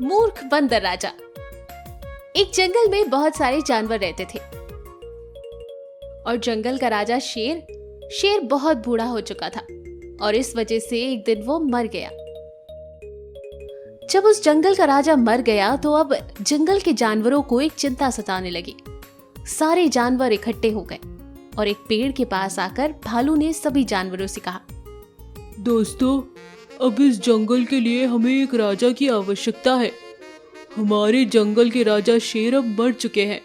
मूर्ख बंदर राजा। एक जंगल में बहुत सारे जानवर रहते थे और जंगल का राजा शेर बहुत बूढ़ा हो चुका था और इस वजह से एक दिन वो मर गया। जब उस जंगल का राजा मर गया तो अब जंगल के जानवरों को एक चिंता सताने लगी। सारे जानवर इकट्ठे हो गए और एक पेड़ के पास आकर भालू ने सभी जानवरों से कहा, दोस्तों, अब इस जंगल के लिए हमें एक राजा की आवश्यकता है। हमारे जंगल के राजा शेर अब मर चुके हैं,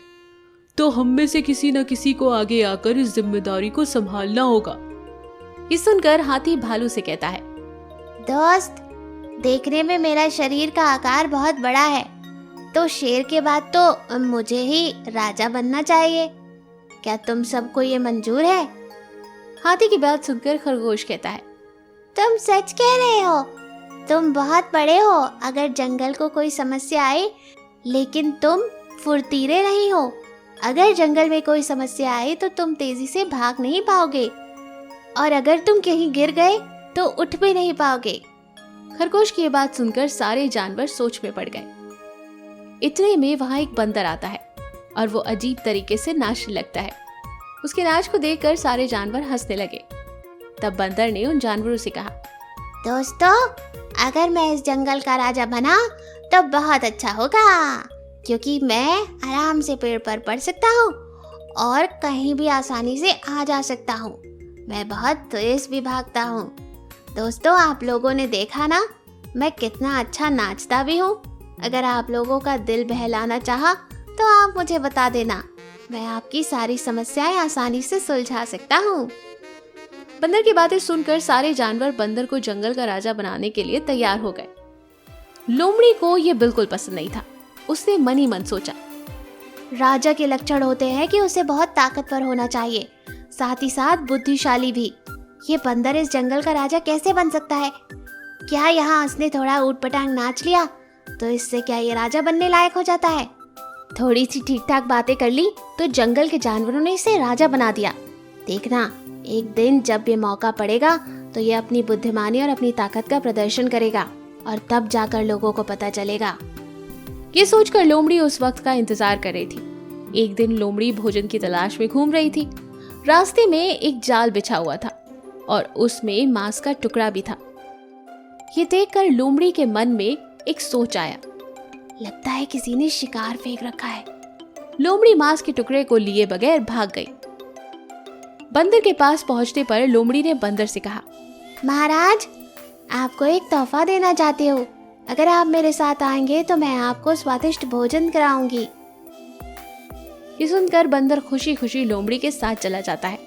तो हम में से किसी न किसी को आगे आकर इस जिम्मेदारी को संभालना होगा। ये सुनकर हाथी भालू से कहता है, दोस्त, देखने में मेरा शरीर का आकार बहुत बड़ा है, तो शेर के बाद तो मुझे ही राजा बनना चाहिए। क्या तुम सबको ये मंजूर है? हाथी की बात सुनकर खरगोश कहता है, तुम सच कह रहे हो? तुम बहुत बड़े हो। अगर जंगल को कोई समस्या आए, लेकिन तुम फुर्तीले नहीं हो। अगर जंगल में कोई समस्या आए तो तुम तेजी से भाग नहीं पाओगे, और अगर तुम कहीं गिर गए तो उठ भी नहीं पाओगे। खरगोश की ये बात सुनकर सारे जानवर सोच में पड़ गए। इतने में वहां एक बंदर आता है और वो अजीब तरीके से नाचने लगता है। उसके नाच को देखकर सारे जानवर हंसने लगे। तब बंदर ने उन जानवरों से कहा, दोस्तों, अगर मैं इस जंगल का राजा बना तो बहुत अच्छा होगा, क्योंकि मैं आराम से पेड़ पर बढ़ सकता हूँ और कहीं भी आसानी से आ जा सकता हूँ। मैं बहुत तेज भी भागता हूँ। दोस्तों, आप लोगों ने देखा ना, मैं कितना अच्छा नाचता भी हूँ। अगर आप लोगों का दिल बहलाना चाहा तो आप मुझे बता देना, मैं आपकी सारी समस्याएं आसानी से सुलझा सकता हूँ। बंदर की बातें सुनकर सारे जानवर बंदर को जंगल का राजा बनाने के लिए तैयार हो गए। लोमड़ी को यह बिल्कुल पसंद नहीं था। उसने मन ही मन सोचा, राजा के लक्षण होते हैं कि उसे बहुत ताकतवर होना चाहिए, साथ ही साथ बुद्धिशाली भी। ये बंदर इस जंगल का राजा कैसे बन सकता है? क्या यहाँ उसने थोड़ा ऊट-पटांग नाच लिया तो इससे क्या ये राजा बनने लायक हो जाता है? थोड़ी सी ठीक ठाक बातें कर ली तो जंगल के जानवरों ने इसे राजा बना दिया। देखना, एक दिन जब ये मौका पड़ेगा तो ये अपनी बुद्धिमानी और अपनी ताकत का प्रदर्शन करेगा, और तब जाकर लोगों को पता चलेगा। ये सोचकर लोमड़ी उस वक्त का इंतजार कर रही थी। एक दिन लोमड़ी भोजन की तलाश में घूम रही थी। रास्ते में एक जाल बिछा हुआ था और उसमें मांस का टुकड़ा भी था। ये देखकर लोमड़ी के मन में एक सोच आया, लगता है किसी ने शिकार फेंक रखा है। लोमड़ी मांस के टुकड़े को लिए बगैर भाग गई। बंदर के पास पहुंचने पर लोमड़ी ने बंदर से कहा, महाराज, आपको एक तोहफा देना चाहती हूँ। अगर आप मेरे साथ आएंगे तो मैं आपको स्वादिष्ट भोजन कराऊंगी। ये सुनकर बंदर खुशी खुशी लोमड़ी के साथ चला जाता है।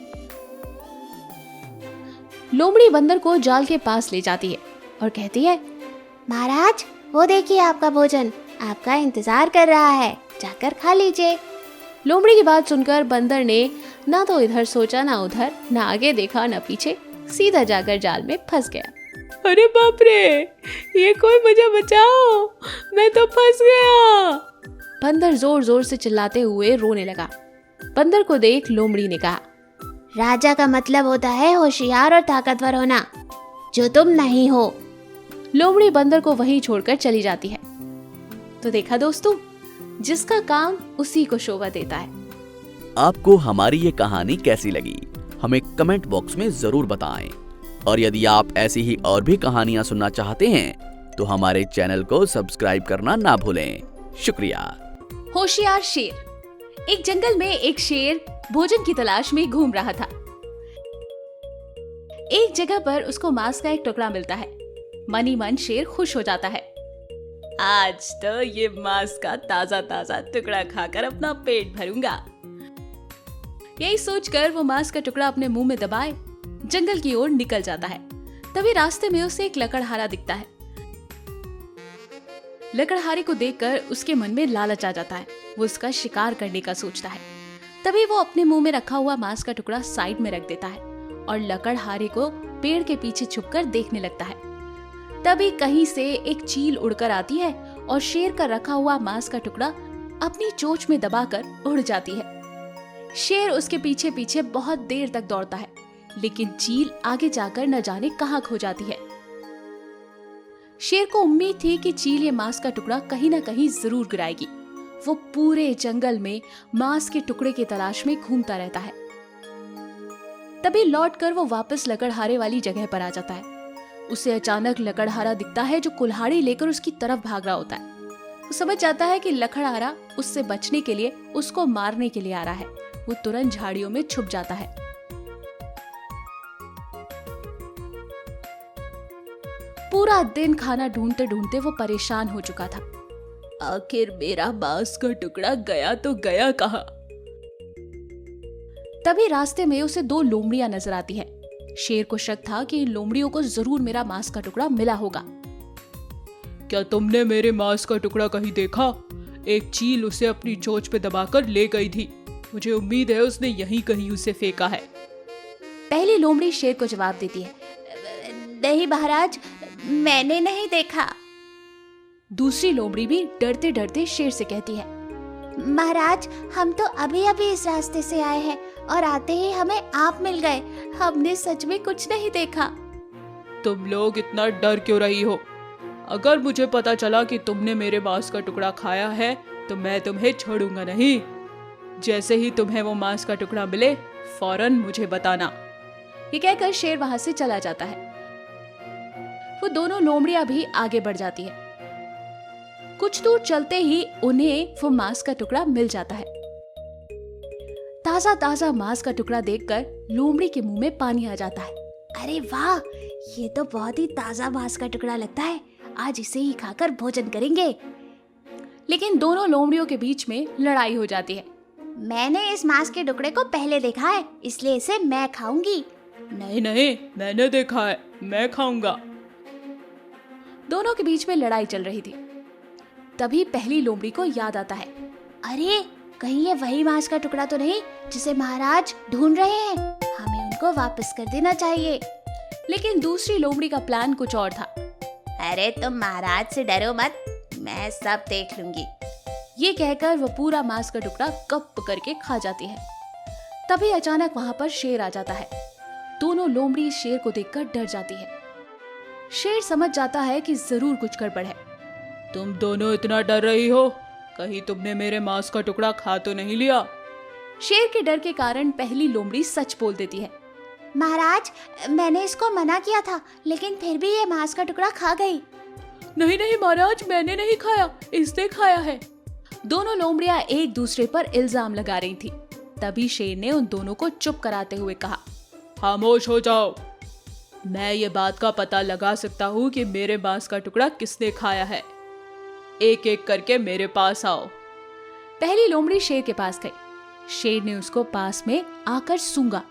लोमड़ी बंदर को जाल के पास ले जाती है और कहती है, महाराज, वो देखिए आपका भोजन आपका इंतजार कर रहा है, जाकर खा लीजिए। लोमड़ी की बात सुनकर बंदर ने ना तो इधर सोचा ना उधर, ना आगे देखा ना पीछे, सीधा जाकर जाल में फंस गया। अरे बाप रे, ये कोई मुझे बचाओ, मैं तो फंस गया। बंदर जोर जोर से चिल्लाते हुए रोने लगा। बंदर को देख लोमड़ी ने कहा, राजा का मतलब होता है होशियार और ताकतवर होना, जो तुम नहीं हो। लोमड़ी बंदर को वहीं छोड़कर चली जाती है। तो देखा दोस्तों, जिसका काम उसी को शोभा देता है। आपको हमारी ये कहानी कैसी लगी, हमें कमेंट बॉक्स में जरूर बताएं। और यदि आप ऐसी ही और भी कहानियां सुनना चाहते हैं तो हमारे चैनल को सब्सक्राइब करना ना भूलें। शुक्रिया। होशियार शेर। एक जंगल में एक शेर भोजन की तलाश में घूम रहा था। एक जगह पर उसको मांस का एक टुकड़ा मिलता है। मन ही मन शेर खुश हो जाता है। आज तो ये मांस का ताजा ताजा टुकड़ा खाकर अपना पेट भरूंगा। यही सोचकर वो मांस का टुकड़ा अपने मुंह में दबाए जंगल की ओर निकल जाता है। तभी रास्ते में उसे एक लकड़हारा दिखता है। लकड़हारे को देखकर उसके मन में लालच आ जाता है। वो उसका शिकार करने का सोचता है। तभी वो अपने मुंह में रखा हुआ मांस का टुकड़ा साइड में रख देता है और लकड़हारे को पेड़ के पीछे छुपकर देखने लगता है। तभी कहीं से एक चील उड़कर आती है और शेर का रखा हुआ मांस का टुकड़ा अपनी चोंच में दबाकर उड़ जाती है। शेर उसके पीछे पीछे बहुत देर तक दौड़ता है, लेकिन चील आगे जाकर न जाने कहां खो जाती है। शेर को उम्मीद थी कि चील ये मांस का टुकड़ा कहीं ना कहीं जरूर गिराएगी। वो पूरे जंगल में मांस के टुकड़े की तलाश में घूमता रहता है। तभी लौटकर वो वापस लकड़हारे वाली जगह पर आ जाता है। उसे अचानक लकड़हारा दिखता है जो कुल्हाड़ी लेकर उसकी तरफ भाग रहा होता है। वो समझ जाता है कि लकड़हारा उससे बचने के लिए उसको मारने के लिए आ रहा है। वो तुरंत झाड़ियों में छुप जाता है। पूरा दिन खाना ढूंढते ढूंढते वो परेशान हो चुका था। आखिर मेरा मांस का टुकड़ा गया तो गया कहाँ? तभी रास्ते में उसे 2 लोमड़ियां नजर आती है। शेर को शक था कि इन लोमड़ियों को जरूर मेरा मांस का टुकड़ा मिला होगा। क्या तुमने मेरे मांस का टुकड़ा कहीं देखा? एक चील उसे अपनी चोंच पे दबाकर ले गई थी। मुझे उम्मीद है उसने यहीं कहीं उसे फेंका है। पहली लोमड़ी शेर को जवाब देती है, नहीं महाराज, मैंने नहीं देखा। दूसरी लोमड़ी भी डरते डरते शेर से कहती है, महाराज, हम तो अभी अभी इस रास्ते से आए हैं और आते ही हमें आप मिल गए। हमने सच में कुछ नहीं देखा। तुम लोग इतना डर क्यों रही हो? अगर मुझे पता चला कि तुमने मेरे मांस का टुकड़ा खाया है तो मैं तुम्हें छोड़ूंगा नहीं। जैसे ही तुम्हें वो मांस का टुकड़ा मिले फौरन मुझे बताना। ये कहकर शेर वहां से चला जाता है। वो दोनों लोमड़ियां भी आगे बढ़ जाती है। कुछ दूर चलते ही उन्हें वो मांस का टुकड़ा मिल जाता है। ताजा ताजा मांस का टुकड़ा देखकर लोमड़ी के मुंह में पानी आ जाता है। अरे वाह, ये तो बहुत ही ताजा मांस का टुकड़ा लगता है। आज इसे ही खाकर भोजन करेंगे। लेकिन दोनों लोमड़ियों के बीच में लड़ाई हो जाती है। मैंने इस मांस के टुकड़े को पहले देखा है, इसलिए इसे मैं खाऊंगी। नहीं नहीं, मैंने देखा है, मैं खाऊंगा। दोनों के बीच में लड़ाई चल रही थी। तभी पहली लोमड़ी को याद आता है, अरे कहीं ये वही मांस का टुकड़ा तो नहीं जिसे महाराज ढूंढ रहे हैं? हमें उनको वापस कर देना चाहिए। लेकिन दूसरी लोमड़ी का प्लान कुछ और था। अरे तुम महाराज से डरो मत, मैं सब देख लूंगी। ये कहकर वो पूरा मांस का टुकड़ा गप करके खा जाती है। तभी अचानक वहां पर शेर आ जाता है। दोनों लोमड़ी शेर को देखकर डर जाती है। शेर समझ जाता है कि जरूर कुछ गड़बड़ है। तुम दोनों इतना डर रही हो, कहीं तुमने मेरे मांस का टुकड़ा खा तो नहीं लिया? शेर के डर के कारण पहली लोमड़ी सच बोल देती है, महाराज, मैंने इसको मना किया था, लेकिन फिर भी ये मांस का टुकड़ा खा गई। नहीं नहीं महाराज, मैंने नहीं खाया, इसने खाया है। दोनों लोमड़ियां एक दूसरे पर इल्जाम लगा रही थी। तभी शेर ने उन दोनों को चुप कराते हुए कहा, खामोश हो जाओ। मैं ये बात का पता लगा सकता हूँ कि मेरे मांस का टुकड़ा किसने खाया है। एक एक करके मेरे पास आओ। पहली लोमड़ी शेर के पास गई। शेर ने उसको पास में आकर सूंघा।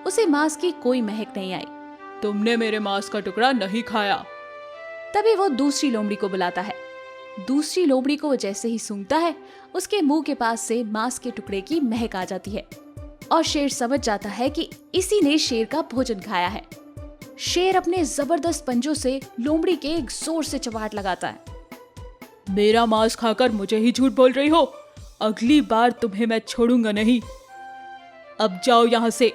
उसे मांस की कोई महक नहीं आई। तुमने मेरे मांस का टुकड़ा नहीं खाया। तभी वो दूसरी लोमड़ी को बुलाता है। दूसरी लोमड़ी को वो जैसे ही सूंघता है, उसके मुंह के पास से मांस के टुकड़े की महक आ जाती है और शेर समझ जाता है कि इसी ने शेर का भोजन खाया है। शेर अपने जबरदस्त पंजों से लोमड़ी के एक जोर से चबाट लगाता है। मेरा मांस खाकर मुझे ही झूठ बोल रही हो। अगली बार तुम्हें मैं छोड़ूंगा नहीं। अब जाओ यहाँ से,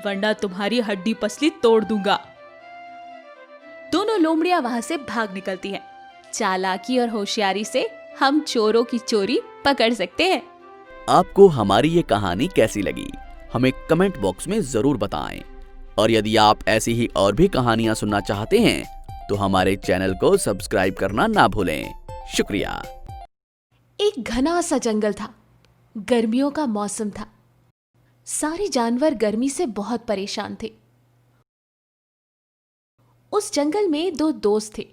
वरना तुम्हारी हड्डी पसली तोड़ दूंगा। दोनों लोमड़ियां वहां से भाग निकलती हैं। चालाकी और होशियारी से हम चोरों की चोरी पकड़ सकते हैं। आपको हमारी ये कहानी कैसी लगी हमें कमेंट बॉक्स में जरूर बताएं। और यदि आप ऐसी ही और भी कहानियां सुनना चाहते हैं तो हमारे चैनल को सब्सक्राइब करना ना भूलें। शुक्रिया। एक घना सा जंगल था। गर्मियों का मौसम था। सारे जानवर गर्मी से बहुत परेशान थे। उस जंगल में 2 दोस्त थे,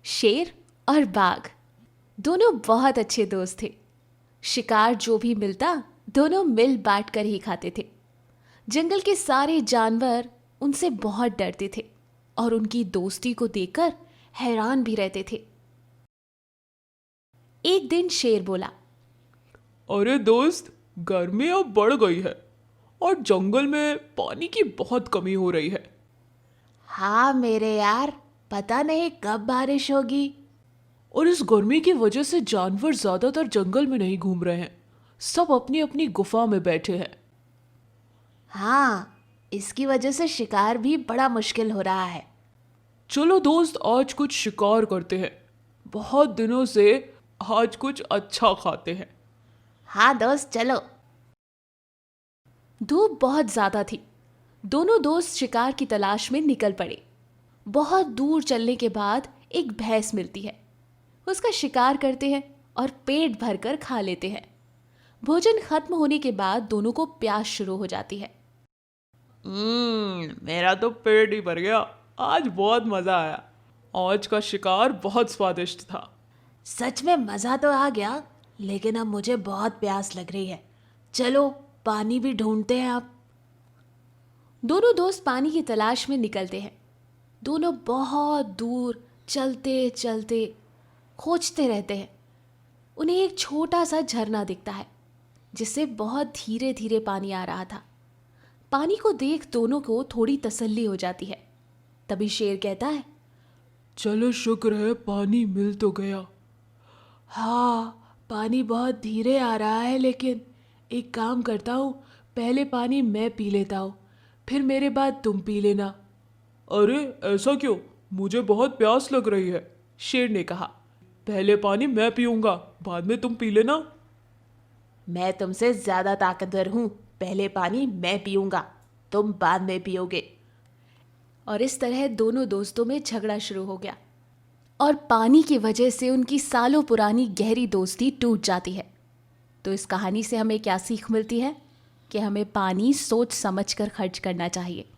शेर और बाघ। दोनों बहुत अच्छे दोस्त थे। शिकार जो भी मिलता दोनों मिल बांट कर ही खाते थे। जंगल के सारे जानवर उनसे बहुत डरते थे और उनकी दोस्ती को देखकर हैरान भी रहते थे। एक दिन शेर बोला, अरे दोस्त, गर्मी अब बढ़ गई है और जंगल में पानी की बहुत कमी हो रही है। हाँ मेरे यार, पता नहीं कब बारिश होगी। और इस गर्मी की वजह से जानवर ज्यादातर जंगल में नहीं घूम रहे हैं, सब अपनी अपनी गुफा में बैठे हैं। हाँ, इसकी वजह से शिकार भी बड़ा मुश्किल हो रहा है। चलो दोस्त, आज कुछ शिकार करते हैं। बहुत दिनों से आज कुछ अच्छा खाते हैं। हाँ दोस्त, चलो। धूप बहुत ज्यादा थी। दोनों दोस्त शिकार की तलाश में निकल पड़े। बहुत दूर चलने के बाद एक भैंस मिलती है। उसका शिकार करते हैं और पेट भरकर खा लेते हैं। भोजन खत्म होने के बाद दोनों को प्यास शुरू हो जाती है। मेरा तो पेट ही भर गया। आज बहुत मजा आया। आज का शिकार बहुत स्वादिष्ट था। सच में मज़ा तो आ गया, लेकिन अब मुझे बहुत प्यास लग रही है। चलो पानी भी ढूंढते हैं अब। दोनों दोस्त पानी की तलाश में निकलते हैं। दोनों बहुत दूर चलते चलते खोजते रहते हैं। उन्हें एक छोटा सा झरना दिखता है जिससे बहुत धीरे धीरे पानी आ रहा था। पानी को देख दोनों को थोड़ी तसल्ली हो जाती है। तभी शेर कहता है, चलो शुक्र है पानी मिल तो गया। हाँ, पानी बहुत धीरे आ रहा है, लेकिन एक काम करता हूँ, पहले पानी मैं पी लेता हूँ, फिर मेरे बाद तुम पी लेना। अरे ऐसा क्यों? मुझे बहुत प्यास लग रही है। शेर ने कहा, पहले पानी मैं पीऊंगा, बाद में तुम पी लेना। मैं तुमसे ज़्यादा ताकतवर हूँ, पहले पानी मैं पीऊंगा, तुम बाद में पियोगे। और इस तरह दोनों दोस्तों में झगड़ा शुरू हो गया और पानी की वजह से उनकी सालों पुरानी गहरी दोस्ती टूट जाती है। तो इस कहानी से हमें क्या सीख मिलती है कि हमें पानी सोच समझ कर खर्च करना चाहिए।